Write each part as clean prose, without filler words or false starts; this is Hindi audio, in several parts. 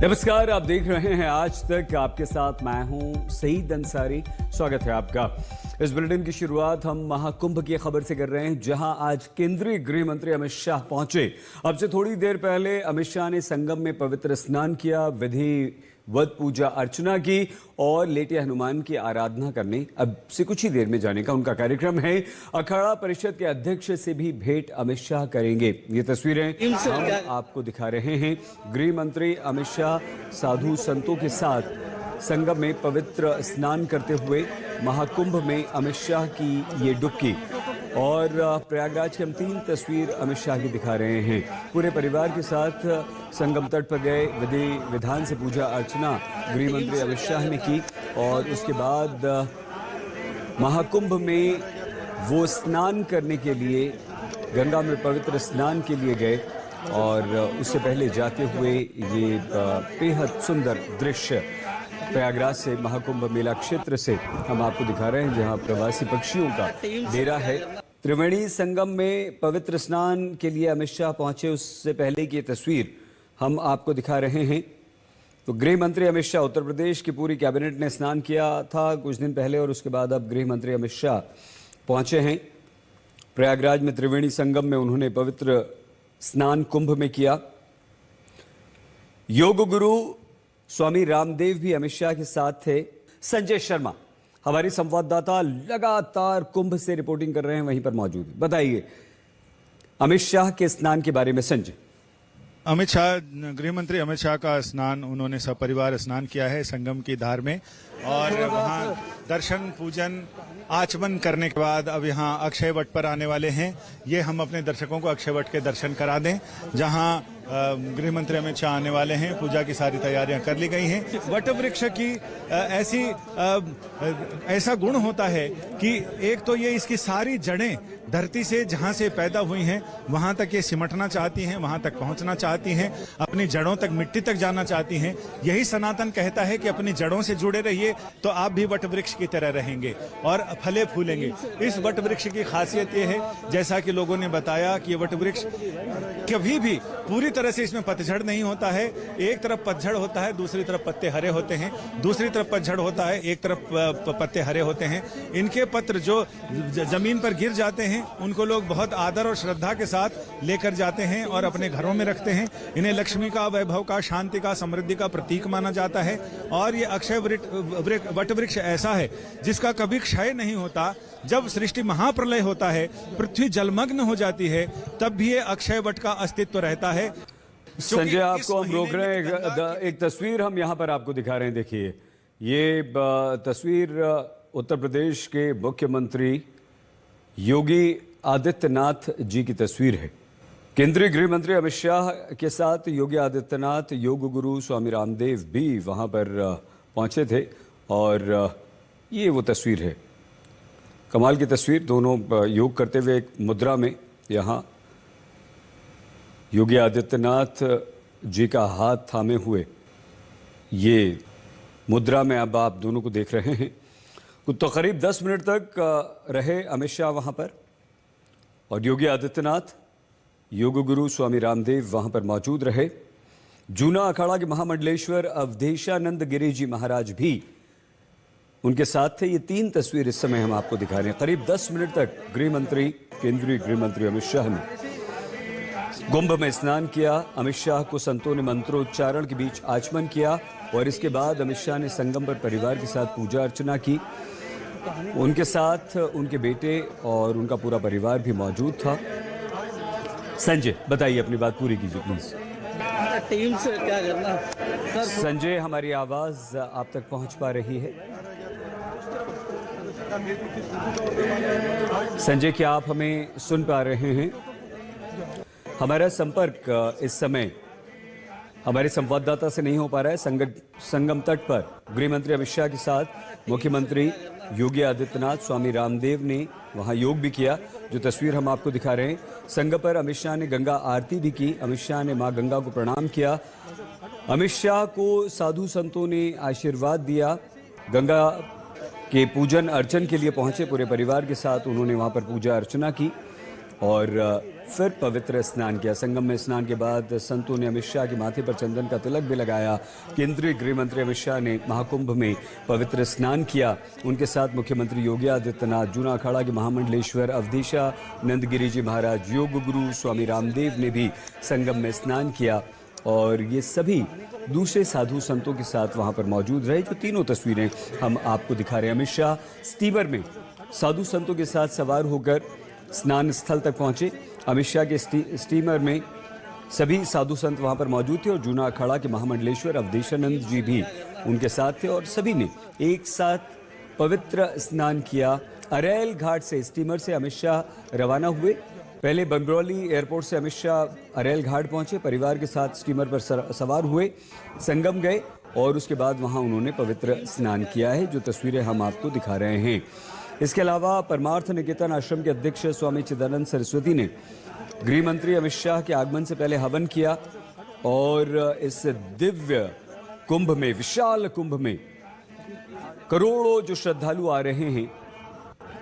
नमस्कार, आप देख रहे हैं आज तक। आपके साथ मैं हूं सईद अंसारी। स्वागत है आपका। इस बुलेटिन की शुरुआत हम महाकुंभ की खबर से कर रहे हैं, जहां आज केंद्रीय गृह मंत्री अमित शाह पहुंचे। अब से थोड़ी देर पहले अमित शाह ने संगम में पवित्र स्नान किया, विधिवत पूजा अर्चना की और लेटे हनुमान की आराधना करने अब से कुछ ही देर में जाने का उनका कार्यक्रम है। अखाड़ा परिषद के अध्यक्ष से भी भेंट अमित शाह करेंगे। ये तस्वीरें हम आपको दिखा रहे हैं। गृह मंत्री अमित शाह साधु संतों के साथ संगम में पवित्र स्नान करते हुए महाकुंभ में अमित शाह की ये डुबकी। और प्रयागराज की हम 3 तस्वीर अमित शाह की दिखा रहे हैं। पूरे परिवार के साथ संगम तट पर गए, विधि विधान से पूजा अर्चना गृह मंत्री अमित शाह ने की और उसके बाद महाकुंभ में वो स्नान करने के लिए गंगा में पवित्र स्नान के लिए गए। और उससे पहले जाते हुए ये बेहद सुंदर दृश्य प्रयागराज से महाकुंभ मेला क्षेत्र से हम आपको दिखा रहे हैं, जहां प्रवासी पक्षियों का डेरा है। त्रिवेणी संगम में पवित्र स्नान के लिए अमित शाह पहुंचे, उससे पहले की तस्वीर हम आपको दिखा रहे हैं। तो गृह मंत्री अमित शाह, उत्तर प्रदेश की पूरी कैबिनेट ने स्नान किया था कुछ दिन पहले और उसके बाद अब गृह मंत्री अमित शाह पहुंचे हैं प्रयागराज में। त्रिवेणी संगम में उन्होंने पवित्र स्नान कुंभ में किया। योग गुरु स्वामी रामदेव भी अमित शाह के साथ थे। संजय शर्मा हमारे संवाददाता लगातार कुंभ से रिपोर्टिंग कर रहे हैं, वहीं पर मौजूद हैं। बताइए अमित शाह के स्नान के बारे में। संजय, अमित शाह, गृह मंत्री अमित शाह का स्नान, उन्होंने सपरिवार स्नान किया है संगम की धार में और वहां दर्शन पूजन आचमन करने के बाद अब यहाँ अक्षय वट पर आने वाले हैं। ये हम अपने दर्शकों को अक्षय वट के दर्शन करा दें, जहां गृह मंत्री अमित शाह आने वाले हैं। पूजा की सारी तैयारियां कर ली गई हैं। वट वृक्ष की ऐसा गुण होता है कि एक तो ये इसकी सारी जड़ें धरती से जहां से पैदा हुई हैं वहां तक ये सिमटना चाहती हैं, वहां तक पहुंचना चाहती हैं, अपनी जड़ों तक, मिट्टी तक जाना चाहती हैं। यही सनातन कहता है कि अपनी जड़ों से जुड़े रहिए तो आप भी वट वृक्ष की तरह रहेंगे और फले फूलेंगे। इस वट वृक्ष की खासियत ये है, जैसा कि लोगों ने बताया, कि ये वट वृक्ष कभी भी पूरी तरह से इसमें पतझड़ नहीं होता है। एक तरफ पतझड़ होता है, दूसरी तरफ पत्ते हरे होते हैं, दूसरी तरफ पतझड़ होता है, एक तरफ पत्ते हरे होते हैं। इनके पत्र जो जमीन पर गिर जाते हैं उनको लोग बहुत आदर और श्रद्धा के साथ लेकर जाते हैं और अपने घरों में रखते हैं। इन्हें लक्ष्मी का, वैभव का, शांति का, समृद्धि का प्रतीक माना जाता है। और ये अक्षय वट वृक्ष ऐसा है जिसका कभी क्षय नहीं होता। जब सृष्टि महाप्रलय होता है, पृथ्वी जलमग्न हो जाती है, तब भी ये अक्षय वट का अस्तित्व रहता है। संजय, आपको हम रोक रहे हैं। एक तस्वीर हम यहाँ पर आपको दिखा रहे हैं। देखिए, ये तस्वीर उत्तर प्रदेश के मुख्यमंत्री योगी आदित्यनाथ जी की तस्वीर है। केंद्रीय गृह मंत्री अमित शाह के साथ योगी आदित्यनाथ, योग गुरु स्वामी रामदेव भी वहां पर पहुंचे थे और ये वो तस्वीर है। कमाल की तस्वीर, दोनों योग करते हुए एक मुद्रा में यहाँ योगी आदित्यनाथ जी का हाथ थामे हुए ये मुद्रा में अब आप दोनों को देख रहे हैं। तो करीब 10 मिनट तक रहे अमित शाह वहां पर और योगी आदित्यनाथ, योग गुरु स्वामी रामदेव वहां पर मौजूद रहे। जूना अखाड़ा के महामंडलेश्वर अवधेशानंद गिरी जी महाराज भी उनके साथ थे। ये 3 तस्वीर इस समय हम आपको दिखा रहे हैं। करीब 10 मिनट तक गृह मंत्री, केंद्रीय गृह मंत्री अमित शाह ने कुंभ में स्नान किया। अमित शाह को संतों ने मंत्रोच्चारण के बीच आचमन किया और इसके बाद अमित शाह ने संगम पर परिवार के साथ पूजा अर्चना की। उनके साथ उनके बेटे और उनका पूरा परिवार भी मौजूद था। संजय, बताइए, अपनी बात पूरी कीजिए प्लीज। टीम से क्या करना संजय, हमारी आवाज आप तक पहुंच पा रही है? संजय, क्या आप हमें सुन पा रहे हैं? हमारा संपर्क इस समय हमारे संवाददाता से नहीं हो पा रहा है। संगम तट पर गृह मंत्री अमित शाह के साथ मुख्यमंत्री योगी आदित्यनाथ, स्वामी रामदेव ने वहां योग भी किया, जो तस्वीर हम आपको दिखा रहे हैं। संगम पर अमित शाह ने गंगा आरती भी की। अमित शाह ने मां गंगा को प्रणाम किया। अमित शाह को साधु संतों ने आशीर्वाद दिया। गंगा के पूजन अर्चन के लिए पहुंचे पूरे परिवार के साथ, उन्होंने वहां पर पूजा अर्चना की और फिर पवित्र स्नान किया। संगम में स्नान के बाद संतों ने अमित शाह के माथे पर चंदन का तिलक भी लगाया। केंद्रीय गृह मंत्री अमित शाह ने महाकुंभ में पवित्र स्नान किया। उनके साथ मुख्यमंत्री योगी आदित्यनाथ, जूना अखाड़ा के महामंडलेश्वर अवधेशा नंदगिरी जी महाराज, योग गुरु स्वामी रामदेव ने भी संगम में स्नान किया और ये सभी दूसरे साधु संतों के साथ वहां पर मौजूद रहे। जो तीनों तस्वीरें हम आपको दिखा रहे हैं। अमित शाह स्टीमर में साधु संतों के साथ सवार होकर स्नान स्थल तक पहुंचे। अमित शाह के स्टीमर में सभी साधु संत वहां पर मौजूद थे और जूना अखाड़ा के महामंडलेश्वर अवधेशानंद जी भी उनके साथ थे और सभी ने एक साथ पवित्र स्नान किया। अरैल घाट से स्टीमर से अमित शाह रवाना हुए। पहले बमरौली एयरपोर्ट से अमित शाह अरैल घाट पहुंचे, परिवार के साथ स्टीमर पर सवार हुए, संगम गए और उसके बाद वहां उन्होंने पवित्र स्नान किया है, जो तस्वीरें हम आपको दिखा रहे हैं। इसके अलावा परमार्थ निकेतन आश्रम के अध्यक्ष स्वामी चिदानंद सरस्वती ने गृह मंत्री अमित शाह के आगमन से पहले हवन किया और इस दिव्य कुंभ में, विशाल कुंभ में करोड़ों जो श्रद्धालु आ रहे हैं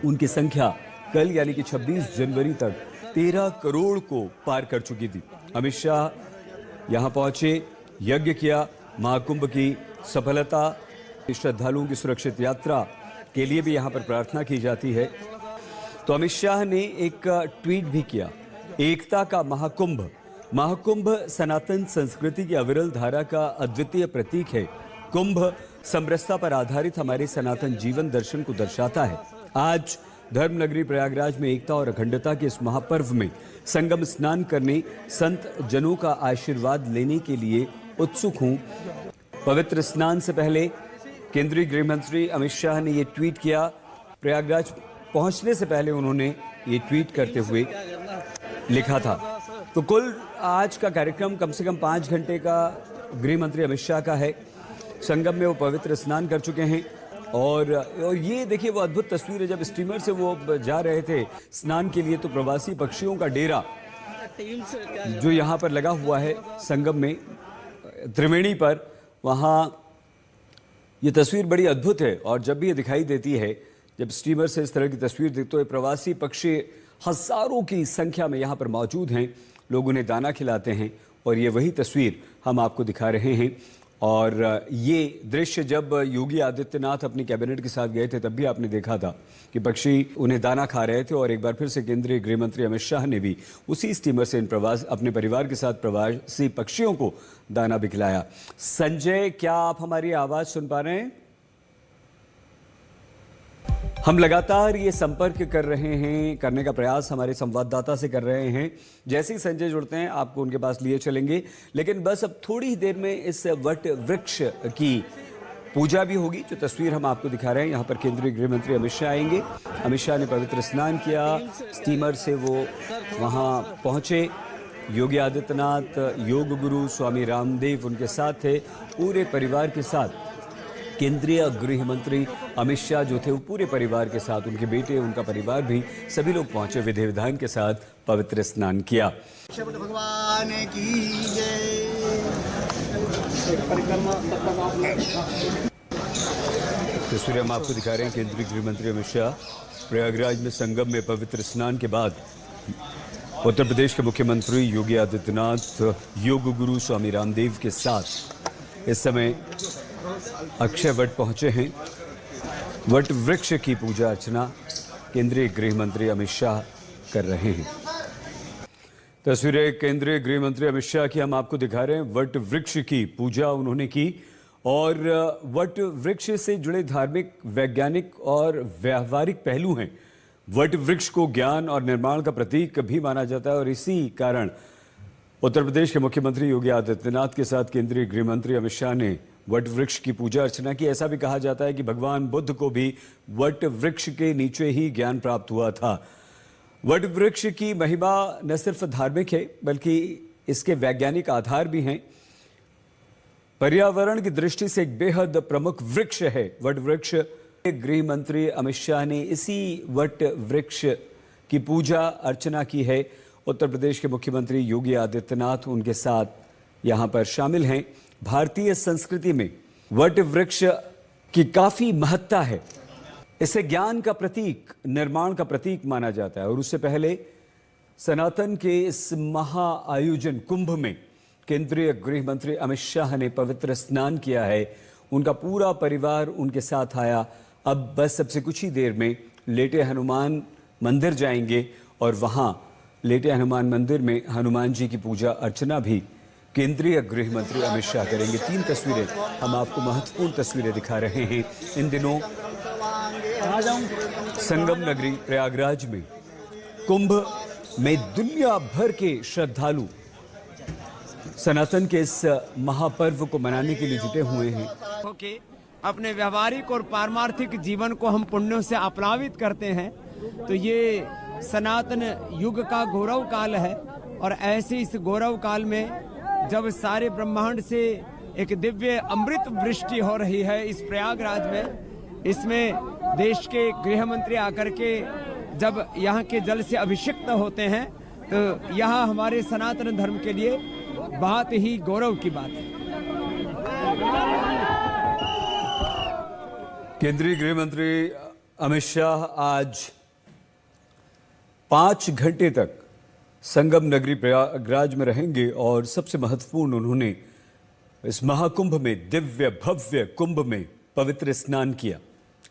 उनकी संख्या कल यानी कि 26 जनवरी तक 13 करोड़ को पार कर चुकी थी। अमित शाह यहां पहुंचे, यज्ञ किया, महाकुंभ की सफलता, श्रद्धालुओं की सुरक्षित यात्रा के लिए भी यहां पर प्रार्थना की जाती है। तो अमित शाह ने एक ट्वीट भी किया, एकता का महाकुंभ, महाकुंभ सनातन संस्कृति की अविरल धारा का अद्वितीय प्रतीक है। कुंभ समरसता पर आधारित हमारे सनातन जीवन दर्शन को दर्शाता है। आज धर्मनगरी प्रयागराज में एकता और अखंडता के इस महापर्व में संगम स्नान करने, संत जनों का आशीर्वाद लेने के लिए उत्सुक हूं। पवित्र स्नान से पहले केंद्रीय गृह मंत्री अमित शाह ने ये ट्वीट किया। प्रयागराज पहुंचने से पहले उन्होंने ये ट्वीट करते हुए लिखा था। तो कुल आज का कार्यक्रम कम से कम 5 घंटे का गृह मंत्री अमित शाह का है। संगम में वो पवित्र स्नान कर चुके हैं और ये देखिए वो अद्भुत तस्वीर है। जब स्टीमर से वो जा रहे थे स्नान के लिए तो प्रवासी पक्षियों का डेरा जो यहाँ पर लगा हुआ है संगम में त्रिवेणी पर, वहाँ ये तस्वीर बड़ी अद्भुत है। और जब भी ये दिखाई देती है, जब स्टीमर से इस तरह की तस्वीर दिखती है, प्रवासी पक्षी हजारों की संख्या में यहाँ पर मौजूद हैं, लोग उन्हें दाना खिलाते हैं और ये वही तस्वीर हम आपको दिखा रहे हैं। और ये दृश्य जब योगी आदित्यनाथ अपनी कैबिनेट के साथ गए थे तब भी आपने देखा था कि पक्षी उन्हें दाना खा रहे थे और एक बार फिर से केंद्रीय गृह मंत्री अमित शाह ने भी उसी स्टीमर से अपने परिवार के साथ प्रवासी पक्षियों को दाना भी खिलाया। संजय, क्या आप हमारी आवाज सुन पा रहे हैं? हम लगातार ये संपर्क कर रहे हैं, करने का प्रयास हमारे संवाददाता से कर रहे हैं। जैसे ही संजय जुड़ते हैं आपको उनके पास लिए चलेंगे, लेकिन बस अब थोड़ी ही देर में इस वट वृक्ष की पूजा भी होगी, जो तस्वीर हम आपको दिखा रहे हैं। यहाँ पर केंद्रीय गृह मंत्री अमित शाह आएंगे। अमित शाह ने पवित्र स्नान किया, स्टीमर से वो वहाँ पहुँचे। योगी आदित्यनाथ, योग गुरु स्वामी रामदेव उनके साथ थे। पूरे परिवार के साथ केंद्रीय गृह मंत्री अमित शाह जो थे वो पूरे परिवार के साथ, उनके बेटे, उनका परिवार भी, सभी लोग पहुंचे, विधि विधान के साथ पवित्र स्नान किया। भगवान की जय। तस्वीरें हम आपको दिखा रहे हैं। केंद्रीय गृह मंत्री अमित शाह प्रयागराज में संगम में पवित्र स्नान के बाद उत्तर प्रदेश के मुख्यमंत्री योगी आदित्यनाथ, योग गुरु स्वामी रामदेव के साथ इस समय अक्षय वट पहुंचे हैं। वट वृक्ष की पूजा अर्चना केंद्रीय गृह मंत्री अमित शाह कर रहे हैं। तस्वीरें केंद्रीय गृह मंत्री अमित शाह की हम आपको दिखा रहे हैं। वट वृक्ष की पूजा उन्होंने की और वट वृक्ष से जुड़े धार्मिक, वैज्ञानिक और व्यावहारिक पहलू हैं। वट वृक्ष को ज्ञान और निर्माण का प्रतीक भी माना जाता है और इसी कारण उत्तर प्रदेश के मुख्यमंत्री योगी आदित्यनाथ के साथ केंद्रीय गृह मंत्री अमित शाह ने वट वृक्ष की पूजा अर्चना की। ऐसा भी कहा जाता है कि भगवान बुद्ध को भी वट वृक्ष के नीचे ही ज्ञान प्राप्त हुआ था। वट वृक्ष की महिमा न सिर्फ धार्मिक है बल्कि इसके वैज्ञानिक आधार भी हैं। पर्यावरण की दृष्टि से एक बेहद प्रमुख वृक्ष है वट वृक्ष। गृह मंत्री अमित शाह ने इसी वट वृक्ष की पूजा अर्चना की है। उत्तर प्रदेश के मुख्यमंत्री योगी आदित्यनाथ उनके साथ यहाँ पर शामिल हैं। भारतीय संस्कृति में वट वृक्ष की काफी महत्ता है। इसे ज्ञान का प्रतीक, निर्माण का प्रतीक माना जाता है और उससे पहले सनातन के इस महाआयोजन कुंभ में केंद्रीय गृह मंत्री अमित शाह ने पवित्र स्नान किया है। उनका पूरा परिवार उनके साथ आया। अब बस सबसे कुछ ही देर में लेटे हनुमान मंदिर जाएंगे और वहां लेटे हनुमान मंदिर में हनुमान जी की पूजा अर्चना भी केंद्रीय गृह मंत्री अमित शाह करेंगे। 3 तस्वीरें हम आपको महत्वपूर्ण तस्वीरें दिखा रहे हैं। इन दिनों संगम नगरी प्रयागराज में कुंभ में दुनिया भर के श्रद्धालु सनातन के इस महापर्व को मनाने के लिए जुटे हुए हैं। कि अपने व्यवहारिक और पारमार्थिक जीवन को हम पुण्यों से अपलावित करते हैं, तो ये सनातन युग का गौरव काल है। और ऐसे इस गौरव काल में जब सारे ब्रह्मांड से एक दिव्य अमृत वृष्टि हो रही है इस प्रयागराज में, इसमें देश के गृह मंत्री आकर के जब यहाँ के जल से अभिषिक्त होते हैं, तो यह हमारे सनातन धर्म के लिए बहुत ही गौरव की बात है। केंद्रीय गृह मंत्री अमित शाह आज 5 घंटे तक संगम नगरी प्रयागराज में रहेंगे और सबसे महत्वपूर्ण उन्होंने इस महाकुंभ में दिव्य भव्य कुंभ में पवित्र स्नान किया।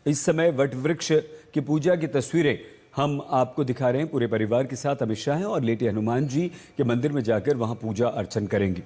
इस समय वट वृक्ष की पूजा की तस्वीरें हम आपको दिखा रहे हैं। पूरे परिवार के साथ अमित शाह हैं और लेटे हनुमान जी के मंदिर में जाकर वहां पूजा अर्चन करेंगे।